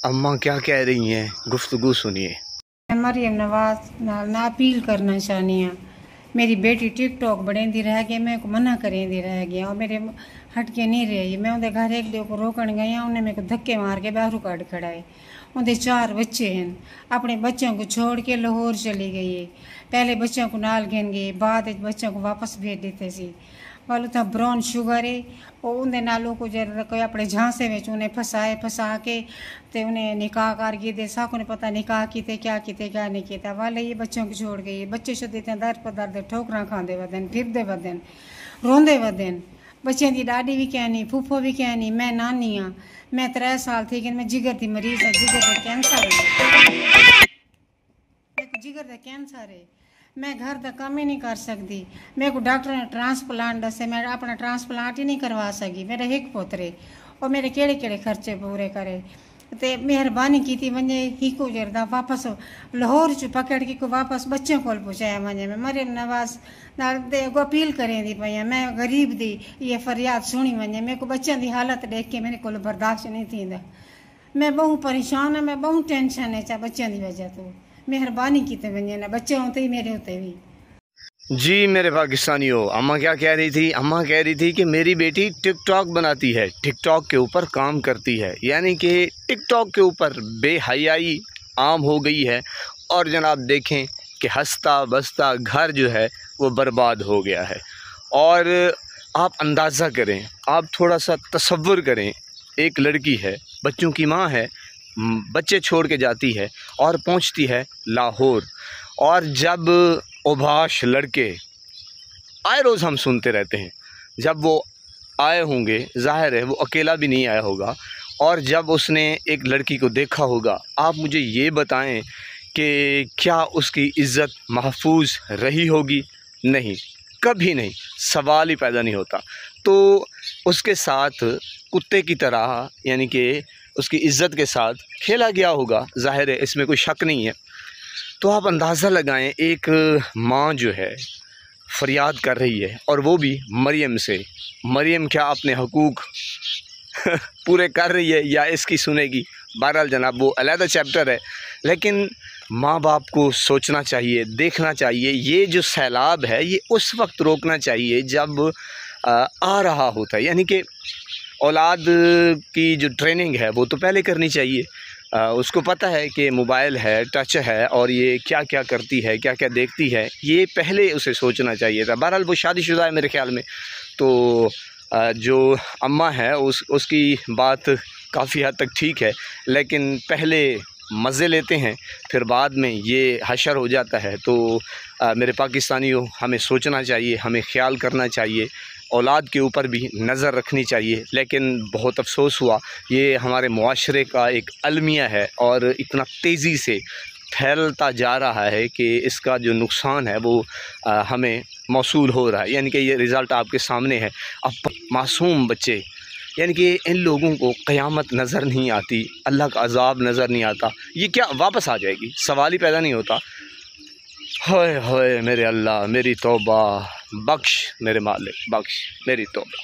अम्मा क्या कह रही हैं, गुफ्तगू सुनिए। मरियम नवाज ना अपील करना चाहनी हाँ। मेरी बेटी टिकटॉक बढ़ेंदी रह गई, मैं को मना करेंदी रह गई और मेरे हट के नहीं रही। मैं उनके घर एक दो को रोकन गई, उन्हें मेरे को धक्के मार के बाहर काट खड़ाए। उनके 4 बच्चे हैं, अपने बच्चों को छोड़ के लाहौर चली गई है। पहले बच्चों को नाल घेन गई, बाद बच्चों को वापस भेज देते सी। वालों था ब्राउन शुगर है और उनके नालों को जरा कोई अपने झांसे में उन्हें फसा के ते उन्हें निकाह कर गए दे। साको ने पता निकाह किते क्या नहीं किया। वाले ये बच्चों को छोड़ गई, बच्चे शुद्ध दर पर दर ठोकरा खाते वदन, फिरते वदन, रोंदे वदन। बच्चों की डाडी भी कहनी, फूफो भी कहनी, मैं नानी हाँ। मैं 3 साल थी कि मैं जिगर की मरीज है, जिगर का कैंसर है, जिगर का कैंसर है। मैं घर का काम ही नहीं कर सकती। मेरे को डॉक्टर ने ट्रांसप्लांट दसे, मैं अपना ट्रांसप्लांट ही नहीं करवा सकी। मेरे एक पोतरे और मेरे केड़े केड़े खर्चे पूरे करे ते मेहरबानी की थी वने ही को जरदा वापस लाहौर च पकड़ के को वापस बच्चों को पहुँचाया वने। मैं मरियम नवाज नाल ते को अपील करें दी पई। मैं गरीब दी ये फरियाद सुनी वने। मेरे को बच्चों की हालत देख के मेरे को बर्दाश्त नहीं थींदा। मैं बहुत परेशान है, मैं बहुत टेंशन है चा बच्चों की वजह तो। मेहरबानी की वने ना बच्चे होते ही मेरे होते भी। जी मेरे पाकिस्तानियों, अम्मा क्या कह रही थी? अम्मा कह रही थी कि मेरी बेटी टिकटॉक बनाती है, टिकटॉक के ऊपर काम करती है, यानी कि टिकटॉक के ऊपर बेहयाई आम हो गई है। और जनाब देखें कि हंसता बसता घर जो है वो बर्बाद हो गया है। और आप अंदाज़ा करें, आप थोड़ा सा तसव्वुर करें, एक लड़की है, बच्चों की माँ है, बच्चे छोड़ के जाती है और पहुंचती है लाहौर। और जब ओभाश लड़के आए रोज़ हम सुनते रहते हैं, जब वो आए होंगे, ज़ाहिर है वो अकेला भी नहीं आया होगा, और जब उसने एक लड़की को देखा होगा, आप मुझे ये बताएं कि क्या उसकी इज़्ज़त महफूज रही होगी? नहीं, कभी नहीं, सवाल ही पैदा नहीं होता। तो उसके साथ कुत्ते की तरह, यानी कि उसकी इज़्ज़त के साथ खेला गया होगा, ज़ाहिर है, इसमें कोई शक नहीं है। तो आप अंदाज़ा लगाएं, एक माँ जो है फरियाद कर रही है, और वो भी मरियम से। मरियम क्या अपने हकूक़ पूरे कर रही है या इसकी सुनेगी? बहरहाल जनाब वो अलग चैप्टर है, लेकिन माँ बाप को सोचना चाहिए, देखना चाहिए। ये जो सैलाब है ये उस वक्त रोकना चाहिए जब आ रहा होता है, यानी कि औलाद की जो ट्रेनिंग है वो तो पहले करनी चाहिए। उसको पता है कि मोबाइल है, टच है, और ये क्या क्या करती है, क्या क्या देखती है, ये पहले उसे सोचना चाहिए था। बहरहाल वो शादीशुदा है मेरे ख़्याल में, तो जो अम्मा है उसकी बात काफ़ी हद तक ठीक है, लेकिन पहले मज़े लेते हैं, फिर बाद में ये हशर हो जाता है। तो मेरे पाकिस्तानियों, हमें सोचना चाहिए, हमें ख़्याल करना चाहिए, औलाद के ऊपर भी नज़र रखनी चाहिए। लेकिन बहुत अफसोस हुआ, ये हमारे मुआशरे का एक अलमिया है और इतना तेज़ी से फैलता जा रहा है कि इसका जो नुकसान है वो हमें मौसूल हो रहा है। यानी कि ये रिज़ल्ट आपके सामने है। अब मासूम बच्चे, यानी कि इन लोगों को क़यामत नज़र नहीं आती, अल्लाह का अज़ाब नज़र नहीं आता, ये क्या वापस आ जाएगी? सवाल ही पैदा नहीं होता। हाय हाय मेरे अल्लाह, मेरी तौबा बख्श, मेरे मालिक बख्श, मेरी तौबा।